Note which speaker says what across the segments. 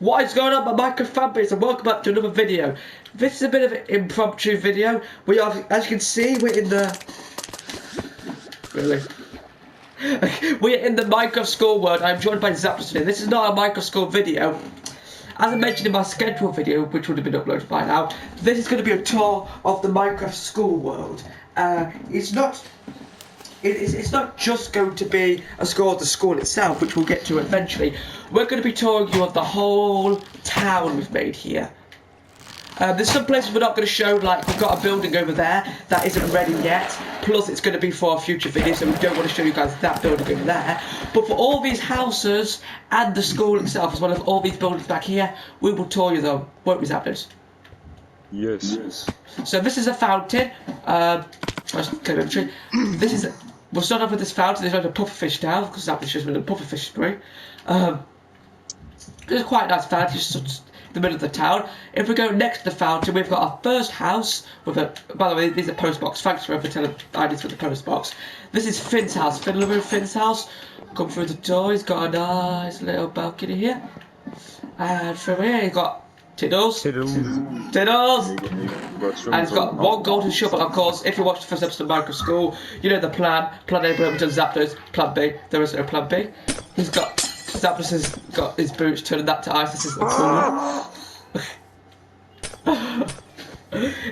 Speaker 1: What is going on, my Minecraft fanbase, and welcome back to another video. This is a bit of an impromptu video. We are, as you can see, we're in the... Really? We're in the Minecraft school world. I'm joined by Zapdos today. This is not a Minecraft school video. As I mentioned in my schedule video, which would have been uploaded by now, this is going to be a tour of the Minecraft school world. It's not just going to be a tour of the school itself, which we'll get to eventually. We're going to be touring you of the whole town we've made here. There's some places we're not going to show, like we've got a building over there that isn't ready yet, plus it's going to be for a future video, so we don't want to show you guys that building over there. But for all these houses and the school itself, as well as all these buildings back here, we will tour you them, won't we, Zapdos?
Speaker 2: Yes.
Speaker 1: So this is a fountain. This is... We'll start off with this fountain. There's a pufferfish now, because Zapdos just been a pufferfish spray. It's quite a nice fountain, just in the middle of the town. If we go next to the fountain, we've got our first house with a... By the way, these are post box. Thanks for telling ideas for the post box. This is Finn's house. Finn's house. Come through the door. He's got a nice little balcony here. And from here, he's got Tiddles. And it's got one golden shovel. Of course, if you watch the first episode of Minecraft School, you know the plan. Plan A, Burlington, Zapdos. Plan B, there is no plan B. Zapdos has got his boots, turning that to ice. This is the cool. I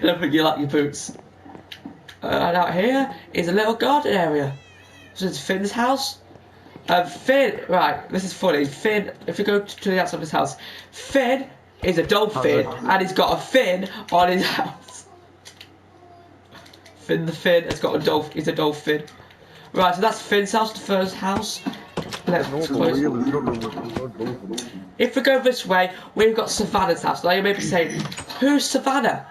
Speaker 1: don't think you like your boots. And out here is a little garden area. So it's Finn's house. Finn, right, this is funny. Finn, if you go to the outside of his house, Finn is a dolphin, and he's got a fin on his house. Finn the Fin has got a dolphin. He's a dolphin. Right, so that's Finn's house, the first house. Let's close. If we go this way, we've got Savannah's house. Now you may be saying, who's Savannah?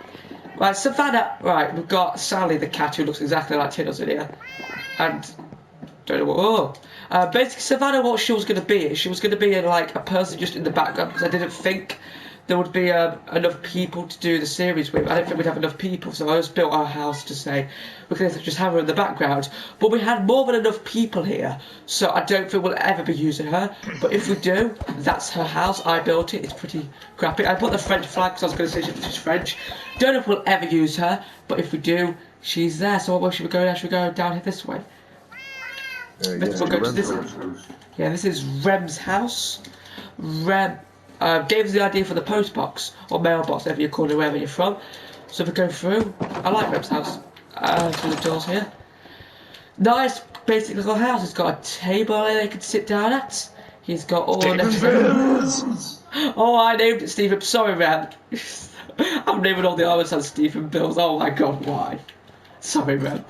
Speaker 1: Right, Savannah. Right, we've got Sally the cat, who looks exactly like Tiddles in here, and don't know what. Oh. Basically, Savannah, what she was going to be, she was going to be like a person just in the background, because I didn't think there would be enough people to do the series with. I don't think we'd have enough people, so I just built our house to say we could just have her in the background. But we had more than enough people here, so I don't think we'll ever be using her. But if we do, that's her house. I built it. It's pretty crappy. I put the French flag because I was going to say she's French. Don't know if we'll ever use her, but if we do, she's there. So where should we go now? Should we go down here this way? We'll go to this. Yeah, this is Rem's house. Rem gave us the idea for the post box or mailbox, whatever you call it, wherever you're from. So if we go through, I like Rem's house. Through the doors here. Nice, basic little house. It's got a table there they can sit down at. He's got all the... Oh, I named it Stephen. Sorry, Rem. I'm naming all the islands as Stephen Bills. Oh my God, why? Sorry, Rem.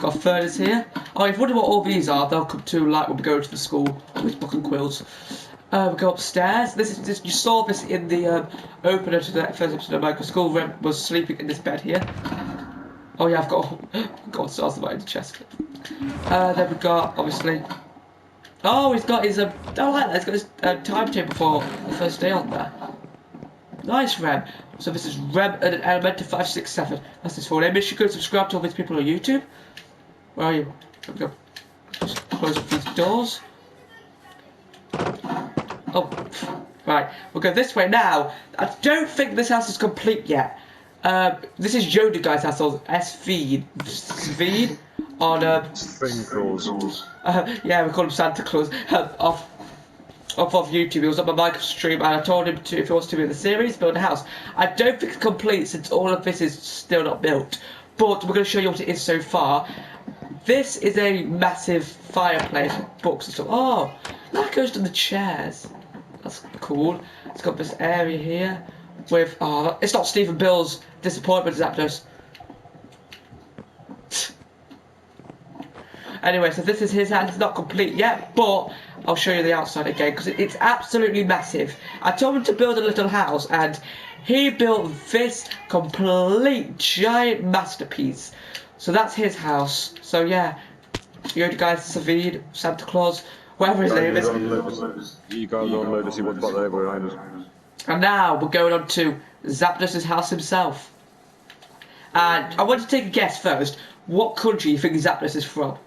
Speaker 1: Got a furnace here. Oh, if you wonder what all these are, they'll come to light when we go to the school with book and quills. We go upstairs. You saw this in the opener to the first episode of Minecraft School. Rem was sleeping in this bed here. Oh yeah, I've got stars right in the chest. Then we got obviously. Oh, he's got his I like that. He's got his timetable for the first day on there. Nice, Rem. So this is Rem at Elementor 567. That's his full name. Make sure you go subscribe to all these people on YouTube. Where are you? There we go. Just close up these doors. Oh, right. We'll go this way now. I don't think this house is complete yet. This is Yoda Guy's house, or Svid on
Speaker 2: Santa Claus.
Speaker 1: yeah, we call him Santa Claus. Off of YouTube, he was on my Minecraft stream, and I told him to, if he wants to be in the series, build a house. I don't think it's complete since all of this is still not built, but we're going to show you what it is so far. This is a massive fireplace with books and stuff. Oh, that goes to the chairs. That's cool. It's got this area here with... Oh, it's not Stephen Bill's disappointment, Zapdos. Anyway, so this is his house. It's not complete yet, but I'll show you the outside again because it's absolutely massive. I told him to build a little house, and he built this complete giant masterpiece. So that's his house. So yeah, Yoda Guy, Savid, Santa Claus, whatever his name is.
Speaker 2: You guys don't know to see what's back there behind us.
Speaker 1: And now we're going on to Zapdos' house himself. And I want to take a guess first. What country you think Zapdos is from?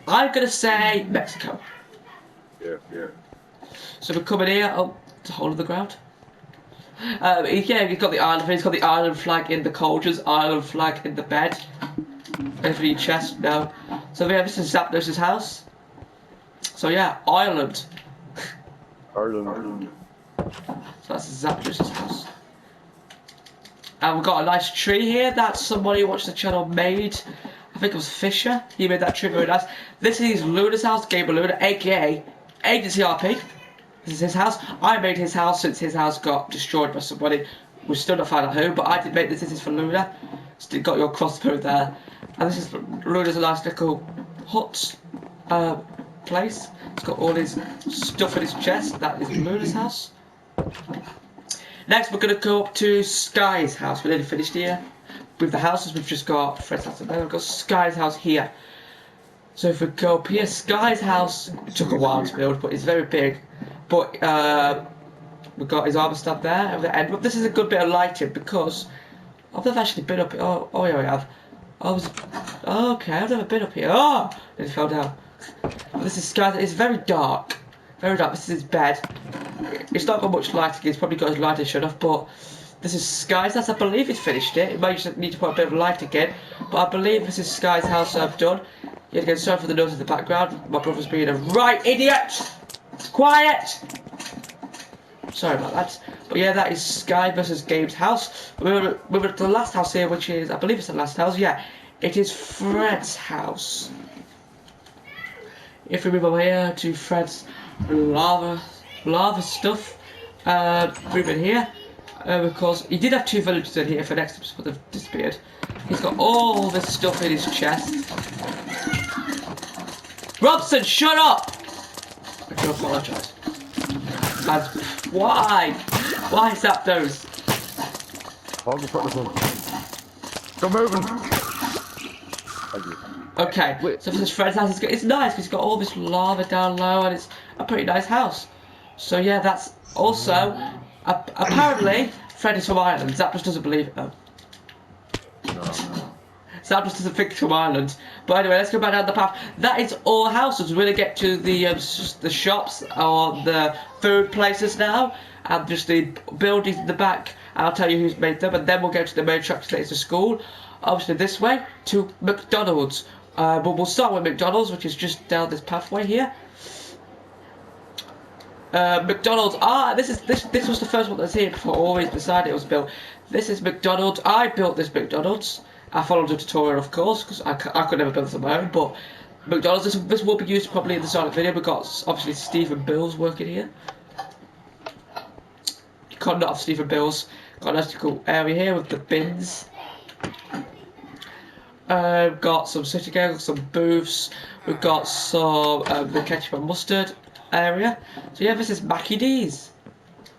Speaker 1: I'm gonna say Mexico.
Speaker 2: Yeah.
Speaker 1: So we're coming here. Oh, It's a hole in the ground. Yeah, you've got the island. He's got the island flag in the cauldrons, island flag in the bed. Over your chest, no. So yeah, this is Zapdos' house. So yeah, Ireland.
Speaker 2: Ireland.
Speaker 1: So that's Zapdos' house. And we've got a nice tree here that somebody who watched the channel made. I think it was Fisher. He made that tree very nice. This is Luna's house, Gamer Luna, aka Agency RP. This is his house. I made his house since his house got destroyed by somebody. We've still not found out who, but I did make this. This is for Luna. Still got your crossbow there. And this is Luna's a nice little hut place. It's got all his stuff in his chest. That is Luna's house. Next, we're going to go up to Sky's house. We're nearly finished here. With the houses, we've just got Fred's house, and then we've got Sky's house here. So if we go up here, Sky's house, it took a while to build, but it's very big. But we've got his armor stand there at the end. But this is a good bit of lighting because I've never actually been up here. Oh yeah, I have. Okay, I've never been up here. Oh, and it fell down. But this is Sky's. It's very dark. Very dark. This is his bed. It's not got much lighting. It's probably got his lighting shut off, but this is Sky's house. I believe he's finished it. It might just need to put a bit of light again, but I believe this is Sky's house I've done. Yet again, sorry for the noise in the background. My brother's being a right idiot. Quiet. Sorry about that. But yeah, that is Sky versus Gabe's house. We're at the last house here, which is, I believe it's the last house. Yeah, it is Fred's house. If we move over here to Fred's lava stuff, move in here. Because he did have two villagers in here for next episode, but they've disappeared. He's got all this stuff in his chest. Robson, shut up! I do apologise. And why? Why Zapdos?
Speaker 2: Hold the front of the Go moving! Thank you.
Speaker 1: Okay, so for this Fred's house, it's nice because it's got all this lava down low and it's a pretty nice house. So yeah, that's also... apparently, Fred is from Ireland. Zapdos doesn't believe it though.
Speaker 2: No.
Speaker 1: Zapdos doesn't think it's from Ireland. But anyway, let's go back down the path. That is all houses. We're going to get to the shops or the food places now. And just the buildings in the back. And I'll tell you who's made them. And then we'll go to the main attraction that is the school. Obviously this way to McDonald's. But we'll start with McDonald's, which is just down this pathway here. McDonald's. This was the first one that's here before always beside it was built. This is McDonald's. I built this McDonald's. I followed a tutorial, of course, because I could never build this on my own. But McDonald's. This will be used probably in the start of the video. We've got obviously Steve and Bill's working here. You can't not have Steve and Bill's. Got a nice cool area here with the bins. Got some sitting areas, some booths. We've got some the ketchup and mustard area. So yeah, this is Mackie D's.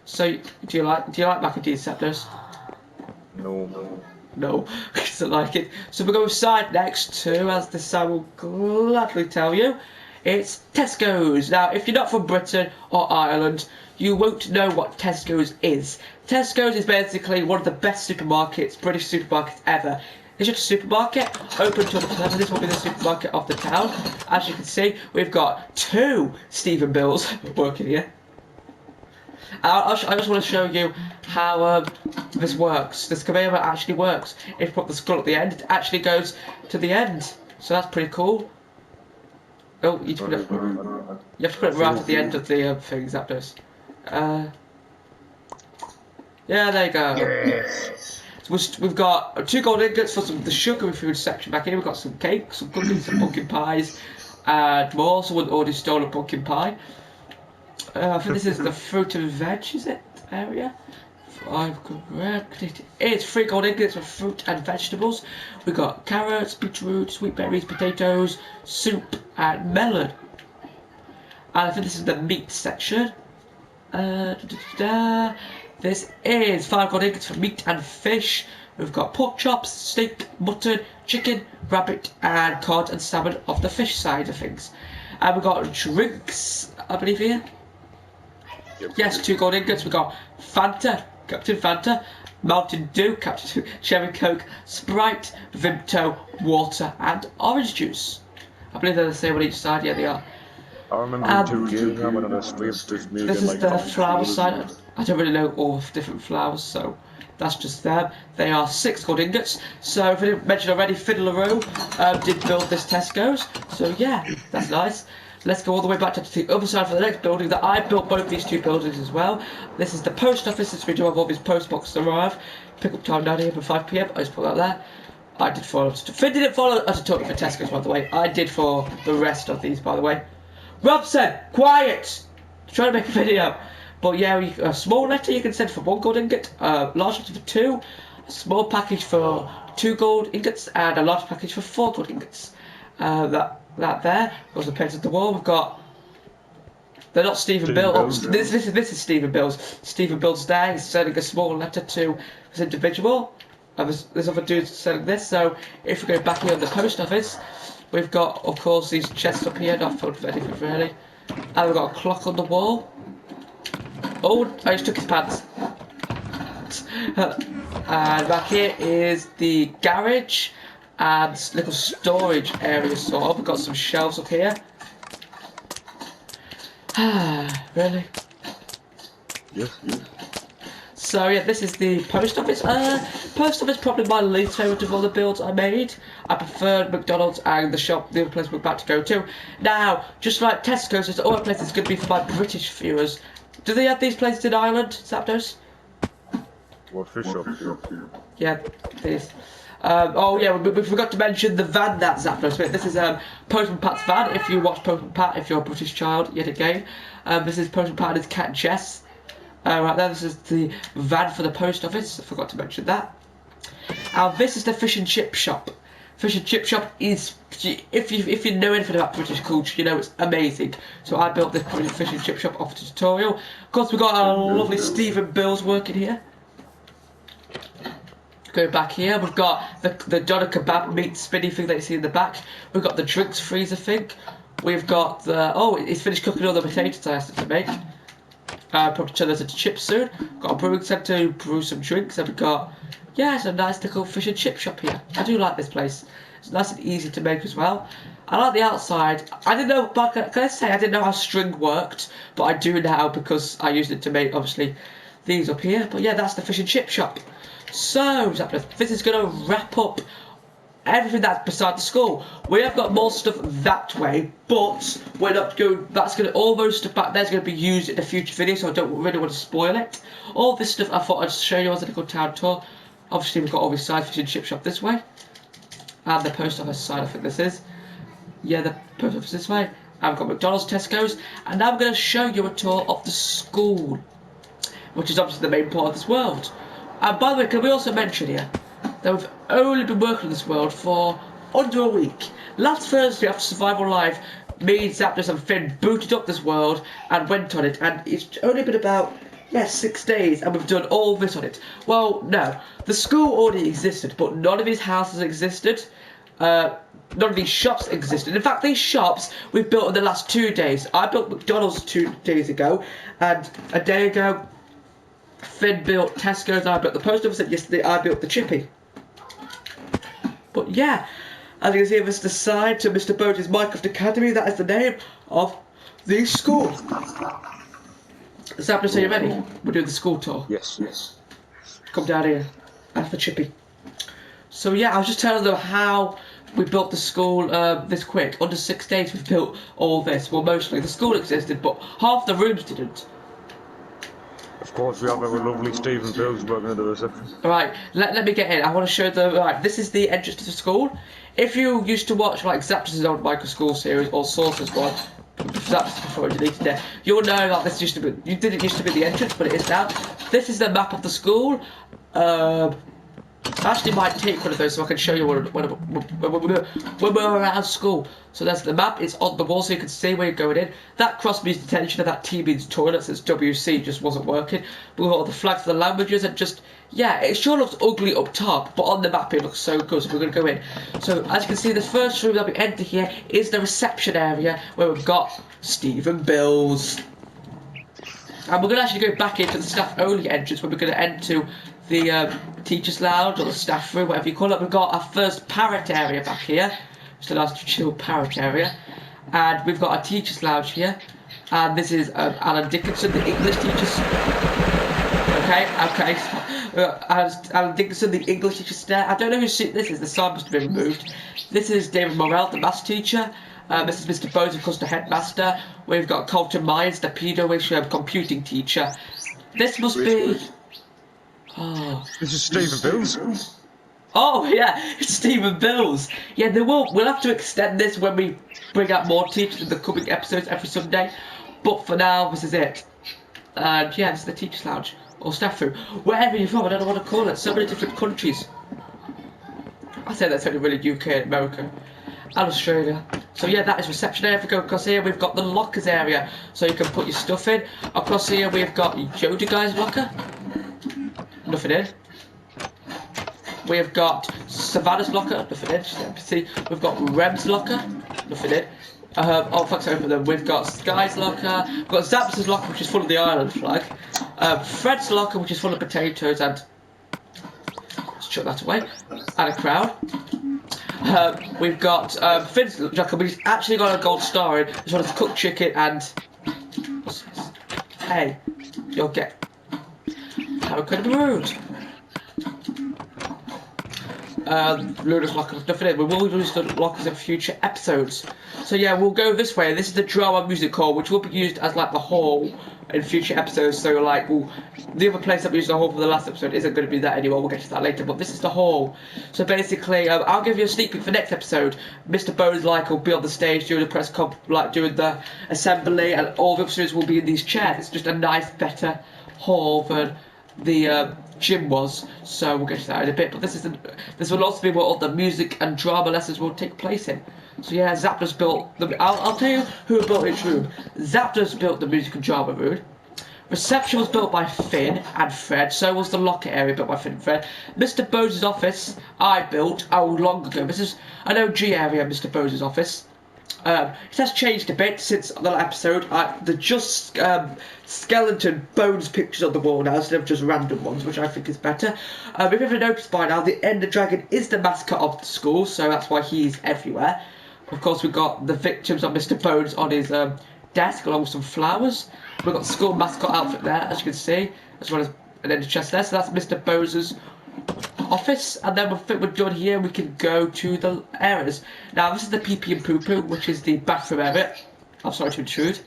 Speaker 1: So do you like Mackie D's, Zapdos? No, he doesn't like it. So we're going side next to, as this I will gladly tell you, it's Tesco's. Now, if you're not from Britain or Ireland, you won't know what Tesco's is. Tesco's is basically one of the best supermarkets, British supermarkets ever. It's just a supermarket, open 24/7. This will be the supermarket of the town. As you can see, we've got two Stephen Bills working here. I just want to show you how this works. This conveyor belt actually works. If you put the skull at the end, it actually goes to the end. So that's pretty cool. Oh, you have to put it right at the end of the thing, Zapdos. Yeah, there you go. Yes. So we've got 2 gold ingots for the sugary food section back here. We've got some cakes, some cookies, some pumpkin pies, and more. Someone already stole a pumpkin pie. I think this is the fruit and veg, is it? Area? If I'm correct, it is 3 gold ingots for fruit and vegetables. We've got carrots, beetroot, sweet berries, potatoes, soup, and melon. And I think this is the meat section. This is 5 gold ingots for meat and fish. We've got pork chops, steak, mutton, chicken, rabbit, and cod and salmon of the fish side of things. And we've got drinks, I believe, here. Yep. Yes, 2 gold ingots. We've got Fanta, Captain Fanta, Mountain Dew, Captain Cherry Coke, Sprite, Vimto, water, and orange juice. I believe they're the same on each side. Yeah, they are.
Speaker 2: I remember 2 years ago when I streamed this music.
Speaker 1: This is the flower side. I don't really know all the different flowers, so that's just them. They are 6 gold ingots. So if I didn't mention already, Fiddleroo did build this Tesco's. So yeah, that's nice. Let's go all the way back to the other side for the next building that I built both these 2 buildings as well. This is the post office, since we do have all these post boxes arrive. Pick up time 9 AM and 5 PM. I just put that there. I did follow. Finn didn't follow a tutorial for Tesco's, by the way. I did for the rest of these, by the way. Robson, quiet! Trying to make a video. But yeah, a small letter you can send for 1 gold ingot, a large letter for 2, a small package for 2 gold ingots, and a large package for 4 gold ingots. That there goes the painted the wall. We've got. They're not Stephen Bills. This is Stephen Bills. Stephen Bills there. He's sending a small letter to this individual. And there's other dudes selling this. So if we go back here on the post office, we've got, of course, these chests up here. Not filled with anything really. And we've got a clock on the wall. Oh, I just took his pants. And back here is the garage and little storage area sort of. We've got some shelves up here. Really?
Speaker 2: Yes.
Speaker 1: So yeah, this is the post office. Post office probably my least favourite of all the builds I made. I preferred McDonald's and the shop, the other place we're about to go to. Now, just like Tesco's, there's other places it's going to be for my British viewers. Do they have these places in Ireland, Zapdos?
Speaker 2: What fish shop?
Speaker 1: Yeah, these. Oh yeah, we forgot to mention the van that Zapdos made. This is Postman Pat's van. If you watch Postman Pat, if you're a British child, yet again, this is Postman Pat and his cat Jess. Right there, this is the van for the post office. I forgot to mention that. Now this is the fish and chip shop. Fish and chip shop is, if you know anything about British culture, you know it's amazing. So I built this fish and chip shop off the tutorial. Of course, we've got our lovely Stephen Bills working here. Go back here, we've got the doner kebab meat spinny thing that you see in the back. We've got the drinks freezer thing. We've got the, oh, he's finished cooking all the potatoes I asked him to make. Probably turn those into chips soon. Got a brewing centre to brew some drinks, and we've got, yeah, it's a nice little fish and chip shop here. I do like this place. It's nice and easy to make as well. I like the outside. I didn't know, but can I say I didn't know how string worked, but I do now because I used it to make, obviously, these up here. But yeah, that's the fish and chip shop. So, this is going to wrap up everything that's beside the school. We have got more stuff that way, but we're not going. That's going to almost stuff back there's going to be used in a future video, so I don't really want to spoil it. All this stuff I thought I'd show you as a little town tour. Obviously, we've got all these side fish and chip shop this way, and the post office side. I think this is. Yeah, the post office this way. And we've got McDonald's, Tesco's, and now I'm going to show you a tour of the school, which is obviously the main part of this world. And by the way, can we also mention here that we've only been working on this world for under a week. Last Thursday after Survival Live, me, Zapdos and Finn booted up this world and went on it, and it's only been about, 6 days, and we've done all this on it. Well, no, the school already existed, but none of these houses existed. None of these shops existed. In fact, these shops we've built in the last 2 days. I built McDonald's 2 days ago, and a day ago, Finn built Tesco's, I built the post office, and yesterday I built the Chippy. But yeah, as you can see, this is the side to Mr. Boat's Minecraft Academy. That is the name of the school. Zapdos, so you ready? We're doing the school tour.
Speaker 2: Yes.
Speaker 1: Come down here. That's the Chippy. So yeah, I was just telling them how we built the school this quick. Under 6 days we've built all this. Well, mostly. The school existed, but half the rooms didn't.
Speaker 2: Of course, we have our lovely Stephen Bills working at the reception.
Speaker 1: Right, let me get in. I want to show the. Right, this is the entrance to the school. If you used to watch like Zapdos' old Micro School series or Source's one, Zapdos before he deleted it, you'll know that this used to be. You didn't used to be the entrance, but it is now. This is the map of the school. I actually might take one of those so I can show you when we're around school. So there's the map, it's on the wall so you can see where you're going in. That cross means detention and that T means toilet, since WC just wasn't working. We've got all the flags for the languages and just, yeah, it sure looks ugly up top, but on the map it looks so good, so we're going to go in. So as you can see, the first room that we enter here is the reception area where we've got Stephen Bills. And we're going to actually go back into the staff only entrance where we're going to enter the teacher's lounge or the staff room, whatever you call it. We've got our first parrot area back here, just a nice chill parrot area, and we've got our teacher's lounge here, and this is Alan Dickinson, the English teacher's Okay. Alan Dickinson, the English teacher there. I don't know whose seat this is. The sign must have been removed. This is David Morrell, the maths teacher. This is Mr. Bowes, of course, the headmaster. We've got Colton Myers, the pedo computing teacher. This must be. Oh.
Speaker 2: This is Stephen Bills.
Speaker 1: Oh yeah, it's Stephen Bills. Yeah, we'll have to extend this when we bring out more teachers in the coming episodes every Sunday. But for now, this is it. And yeah, this is the teachers' lounge or staff room, wherever you're from. I don't know what to call it. So many different countries. I say that's only really UK and America and Australia. So yeah, that is reception area. If we go across here, we've got the lockers area, so you can put your stuff in. Across here, we've got Jodie guy's locker. Nothing in. We've got Savannah's locker. Nothing in. See, we've got Rem's locker. Nothing in. Oh, fuck's open them. We've got Sky's locker. We've got Zap's locker, which is full of the Ireland flag. Fred's locker, which is full of potatoes, and let's chuck that away. And a crowd. We've got Finn's locker, which actually got a gold star in. As well as cooked chicken and. Hey, you'll get. How could it be rude? Luna's locker, nothing in. We will use the lockers in future episodes. So yeah, we'll go this way. This is the drama music hall, which will be used as like the hall in future episodes. So like, the other place that we used the hall for the last episode isn't going to be that anymore. We'll get to that later. But this is the hall. So basically, I'll give you a sneak peek for next episode. Mr. Bowes will be on the stage doing the press comp, doing the assembly, and all the episodes will be in these chairs. It's just a nice, better hall than the gym was, so we'll get to that in a bit. But this will also be where all the music and drama lessons will take place in. So yeah, Zapdos built I'll tell you who built each room. Zapdos built the music and drama room. Reception was built by Finn and Fred. So was the locker area built by Finn and Fred. Mr. Bowes' office I built long ago. This is an OG area, Mr. Bowes' office. It has changed a bit since the episode. They're just skeleton bones pictures on the wall now instead of just random ones, which I think is better. If you've ever noticed by now, the Ender Dragon is the mascot of the school, so that's why he's everywhere. Of course, we've got the victims of Mr. Bones on his desk along with some flowers. We've got the school mascot outfit there, as you can see, as well as an ender chest there. So that's Mr. Bones' office, and then we're done here. We can go to the areas. Now this is the pee and poo poo, which is the bathroom area. I'm sorry to intrude.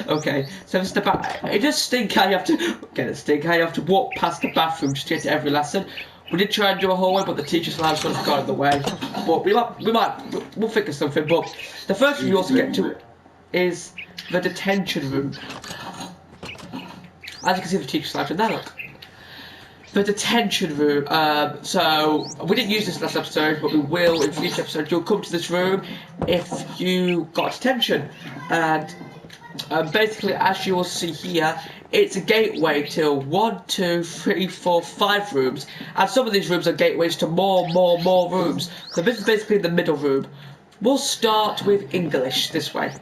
Speaker 1: Okay, so this is the bath. It does stink how you have to walk past the bathroom just to get to every lesson. We did try and do a hallway, but the teacher's lounge sort of got in the way. But we'll figure something. But the first room you also get to is the detention room. As you can see, the teacher's lounge in there. Look. The detention room. So we didn't use this last episode, but we will in future episodes. You'll come to this room if you got detention, and basically, as you will see here, it's a gateway to 1, 2, 3, 4, 5 rooms, and some of these rooms are gateways to more rooms. So this is basically the middle room. We'll start with English this way.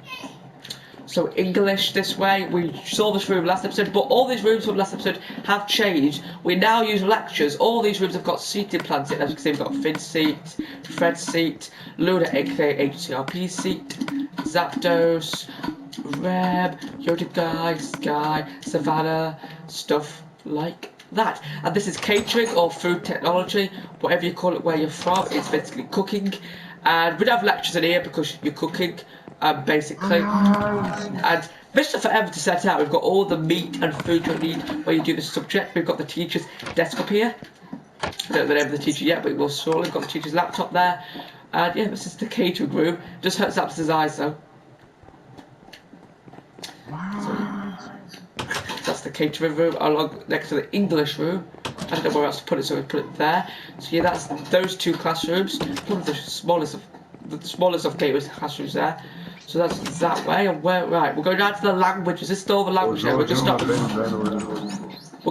Speaker 1: So English this way, we saw this room last episode, but all these rooms from last episode have changed. We now use lectures. All these rooms have got seating plans in. As you can see, we've got Finn's seat, Fred's seat, Luna aka HCRP seat, Zapdos, Reb, Yoda Guy, Sky, Savannah, stuff like that. And this is catering or food technology, whatever you call it where you're from. It's basically cooking. And we don't have lectures in here because you're cooking. Basically, and this is forever to set out. We've got all the meat and food you'll need where you do the subject. We've got the teacher's desk up here. I don't know the name of the teacher yet, but we'll shortly. We've got the teacher's laptop there, and yeah, this is the catering room. Just hurts Zap's eyes though. So, that's the catering room along next to the English room. I don't know where else to put it, so we put it there. So yeah, that's those two classrooms. One of the smallest of gateways classrooms there. So that's that way, and right, we'll go down to the language. Is this still the language there? We're going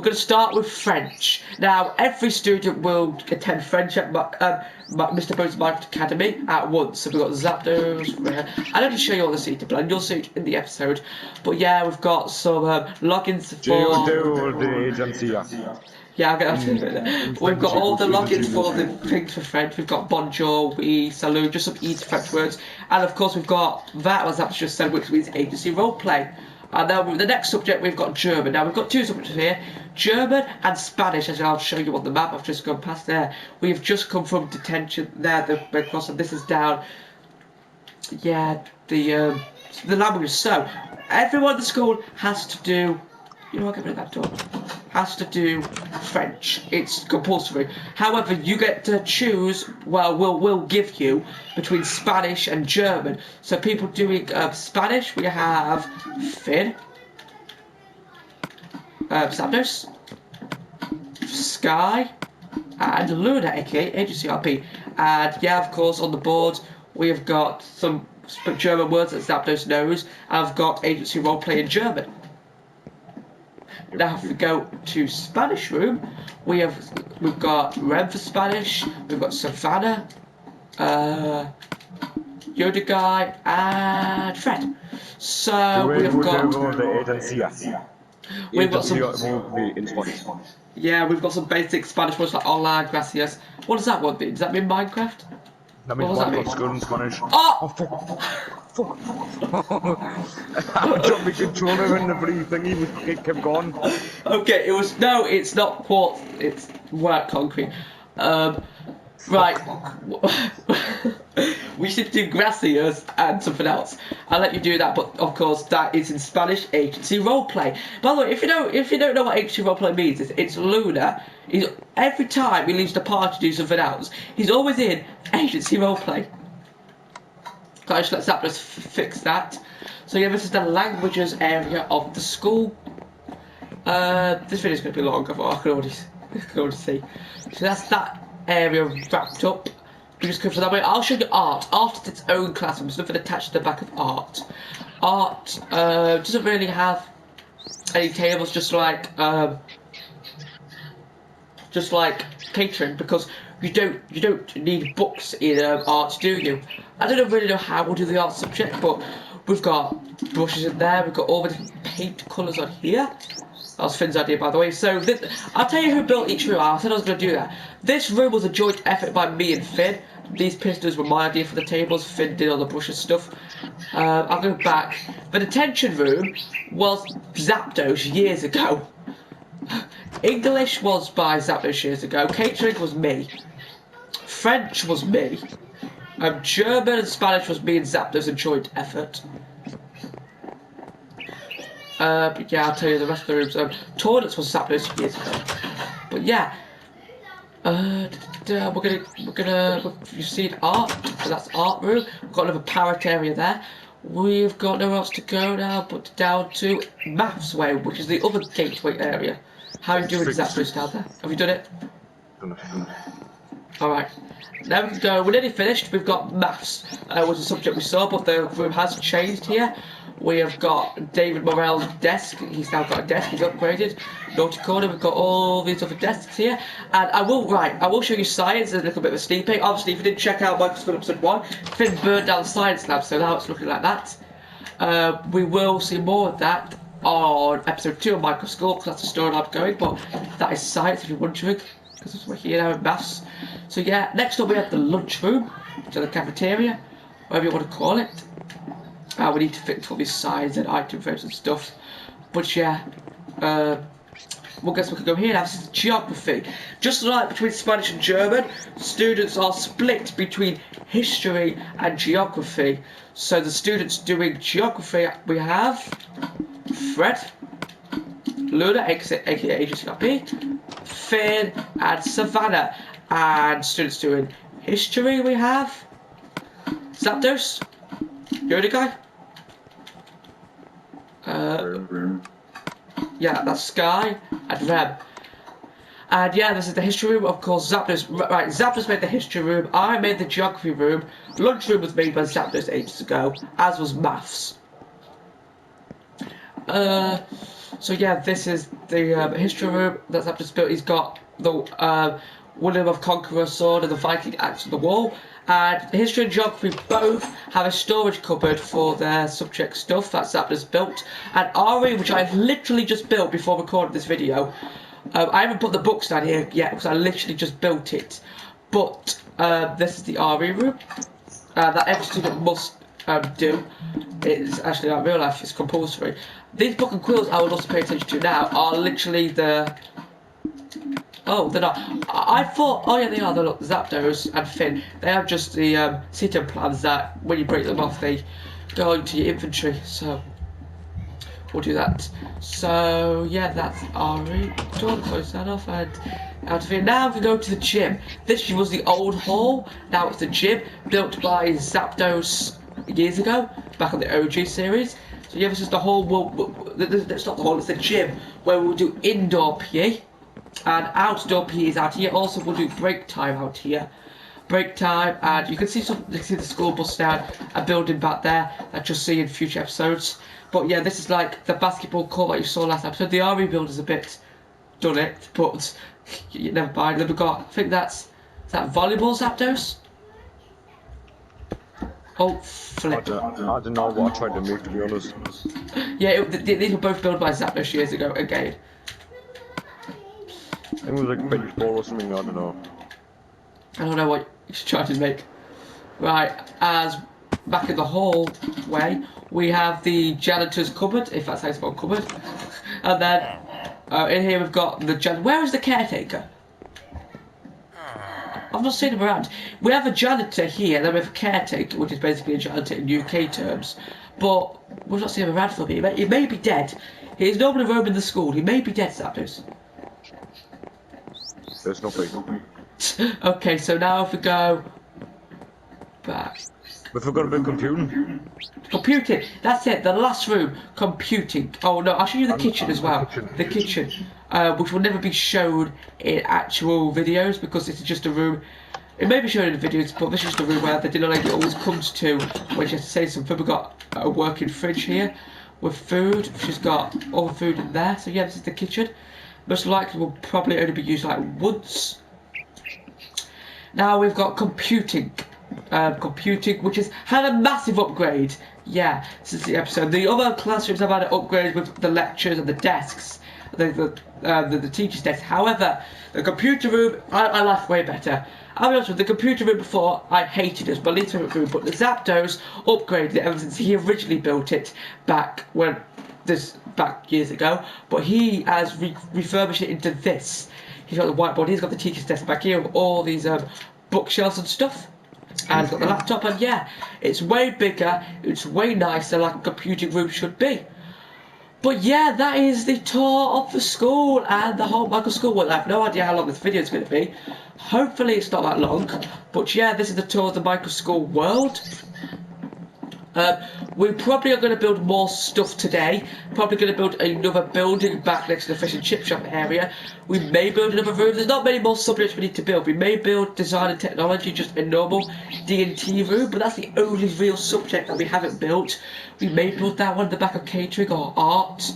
Speaker 1: to start with French. Now, every student will attend French at Mr. Bones' Minecraft Academy at once. So we've got Zapdos. I don't need to show you all the seating plan. You'll see it in the episode. But yeah, we've got some logins for. Yeah, I'll get to it. We've got all the logins for the things for French. We've got bonjour, oui, salut, just some easy French words. And of course we've got that, as I've just said, which means agency roleplay. And then the next subject we've got German. Now we've got two subjects here, German and Spanish, as I'll show you on the map. I've just gone past there. We've just come from detention there, the Red Cross, and this is down. Yeah, the language. So everyone in the school has to do. You know, I'll get rid of that door. Has to do French. It's compulsory. However, you get to choose. Well, we'll give you between Spanish and German. So people doing Spanish, we have Finn, Zapdos, Sky, and Luna, aka Agency RP. And yeah, of course, on the board we have got some German words that Zapdos knows. I've got Agency Roleplay in German. Now if we go to Spanish room, we've got Rem for Spanish, we've got Savannah, Yoda Guy, and Fred. So we've got some. Yeah, we've got some basic Spanish words like hola, gracias. What does that word mean? Does that mean Minecraft?
Speaker 2: That means Minecraft's good in Spanish.
Speaker 1: Oh!
Speaker 2: Fuck. I dropped my controller in the bloody thingy, it kept going.
Speaker 1: Okay, it's not quartz, it's work concrete. Right. We should do gracias and something else. I'll let you do that, but of course that is in Spanish, agency roleplay. By the way, if you don't know what agency roleplay means, it's Luna. Every time he leaves the party to do something else, he's always in agency roleplay. So I just let Zapdos fix that. So yeah, this is the languages area of the school. This video is going to be long, I can already see. So that's that area wrapped up. We just go for that way. I'll show you art. Art is its own classroom. There's nothing attached to the back of art. Art doesn't really have any tables, just like catering, because you don't need books in art, do you? I don't really know how we'll do the art subject, but we've got brushes in there. We've got all the different paint colours on here. That was Finn's idea, by the way. So I'll tell you who built each room. I said I was going to do that. This room was a joint effort by me and Finn. These pistons were my idea for the tables. Finn did all the brushes stuff. I'll go back. The detention room was Zapdos years ago. English was by Zapdos years ago. Catering was me. French was me. German and Spanish was me and Zapdos, a joint effort. But yeah, I'll tell you the rest of the rooms. Toilets was Zapdos years ago. But yeah, we're gonna. You've seen art, so that's art room. We've got another parrot area there. We've got nowhere else to go now, but down to Maths Way, which is the other gateway area. How are you doing, Zapdos, down there? Have you done it? All right. Now we can go. We're nearly finished. We've got maths, was the subject we saw, but the room has changed here. We have got David Morell's desk. He's now got a desk. He's upgraded. Naughty Corner. We've got all these other desks here, and I will show you science and a little bit of a sneak peek. Obviously, if you didn't check out Microscope episode 1, Finn burned down the science lab, so now it's looking like that. We will see more of that on episode 2 of Microscope, because that's the story I'm going. But that is science, if you're wondering, because we're here now in maths. So yeah, next up we have the lunchroom, which is the cafeteria, whatever you want to call it. We need to fix all these signs and item frames and stuff. But yeah, well, guess we can go here now. This is geography. Just like between Spanish and German, students are split between history and geography. So the students doing geography, we have Fred, Luna, aka Agency RP, Finn, and Savannah. And students doing history, we have Zapdos, Yoda Guy. Yeah, that's Sky and Rem. And yeah, this is the history room. Of course, Zapdos. Right, Zapdos made the history room. I made the geography room. Lunchroom was made by Zapdos ages ago, as was maths. So yeah, this is the history room that Zapdos built. He's got the William of Conqueror sword and the Viking axe on the wall. And history and geography both have a storage cupboard for their subject stuff that Zapdos built. And RE, which I've literally just built before recording this video. I haven't put the books down here yet because I literally just built it. But this is the RE room that every student must do. It's actually, like real life, it's compulsory. these book and quills I would also pay attention to now are literally the... Oh, they're not. I thought... Oh, yeah, they are. They're look, Zapdos and Finn. They have just the seating plans that when you break them off, they go into your inventory. So, we'll do that. So, yeah, that's our route. Close that off and out of here. Now we can go to the gym. This was the old hall. Now it's the gym built by Zapdos years ago, back on the OG series. So, yeah, this is the hall. It's not the hall, it's the gym where we'll do indoor PE. And outdoor PE is out here. Also, we'll do break time out here. Break time, and you can see the school bus down, a building back there that you'll see in future episodes. But yeah, this is like the basketball court that you saw last episode. The RE builder's a bit done it, but you never mind. Then we've got, I think is that volleyball, Zapdos? Oh, flip.
Speaker 2: I don't know what I tried to make, to be honest.
Speaker 1: Yeah, these were both built by Zapdos years ago, again.
Speaker 2: I think it was like bench ball or something, I don't know.
Speaker 1: I don't know what he's trying to make. Right, as back in the hallway, we have the janitor's cupboard, if that's how you spell cupboard. And then in here we've got the janitor. Where is the caretaker? I've not seen him around. We have a janitor here, then we have a caretaker, which is basically a janitor in UK terms. But we've not seen him around for me. He may be dead. He's normally roaming the school. He may be dead, Zapdos.
Speaker 2: There's nothing.
Speaker 1: Okay, so now if we go back.
Speaker 2: We forgot about computing.
Speaker 1: Computing, that's it, the last room, computing. Oh no, I'll show you the kitchen as well. The kitchen, which will never be shown in actual videos because this is just a room. It may be shown in the videos, but this is just a room where the dinner lady always comes to when she has to say something. We've got a working fridge here with food. She's got all the food in there. So yeah, this is the kitchen. Most likely will probably only be used like once. Now we've got computing. Computing, which has had a massive upgrade. Yeah, since the episode. The other classrooms have had an upgrade with the lectures and the desks, the teachers' desks. However, the computer room I like way better. I'll be honest with you, the computer room before I hated it. It was my least favourite room, but the Zapdos upgraded it ever since he originally built it back years ago. But he has refurbished it into this. He's got the whiteboard. He's got the teacher's desk back here with all these bookshelves and stuff. And he's got the laptop, and yeah, it's way bigger, it's way nicer, like a computing room should be. But yeah, that is the tour of the school and the whole Michael School world. I have no idea how long this video is going to be. Hopefully it's not that long. But yeah, this is the tour of the Michael School world. We probably are going to build more stuff today. Probably going to build another building back next to the fish and chip shop area. We may build another room. There's not many more subjects we need to build. We may build design and technology, just a normal D&T room, but that's the only real subject that we haven't built. We may build that one in the back of catering or art,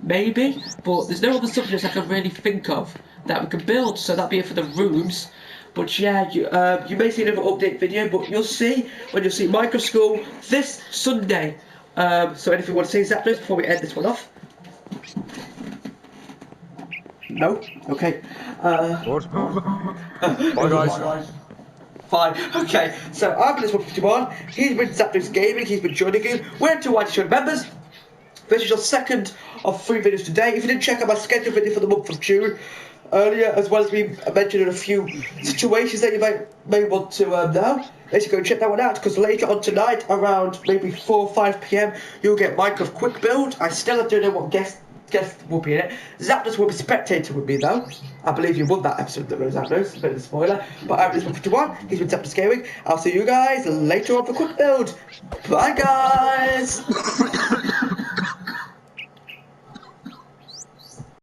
Speaker 1: maybe, but there's no other subjects I can really think of that we can build, so that'll be it for the rooms. But yeah, you may see another update video, but you'll see when you'll see Michael School this Sunday. So anything you want to say, Zapdos, before we end this one off? No? Okay.
Speaker 2: What? Bye guys.
Speaker 1: Fine. Okay, so I've been this 151. He's been Zapdos Gaming, he's been joining you. We're 2 White Shirt members. This is your second of 3 videos today. If you didn't check out my scheduled video for the month of June earlier, as well as we mentioned in a few situations that you may want to know, let's go and check that one out, because later on tonight, around maybe 4 or 5 PM, you'll get Minecraft Quick Build. I still don't know what guest will be in it. Zapdos will be spectator with me though. I believe you won that episode that was Zapdos, a bit of a spoiler. But I'm 51, he's been Zapdos Gaming. I'll see you guys later on for Quick Build. Bye guys!